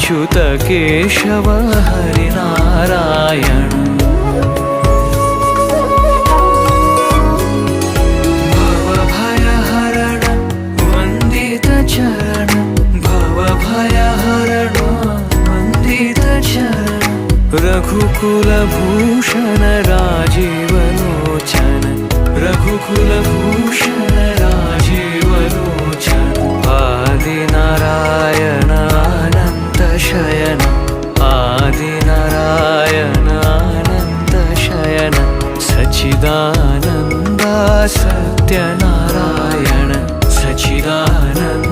Achyut Keshava Harinarayan भवभयहरण वन्दितचरण भवभयहरण वन्दितचरण रघुकुलभूषण Rajivlochan रघुकुलभूषण Rajivlochan Adinarayana अनन्तशयन Adinarayana अनन्तशयन Sachchidanand Satyanarayan Sachchidanand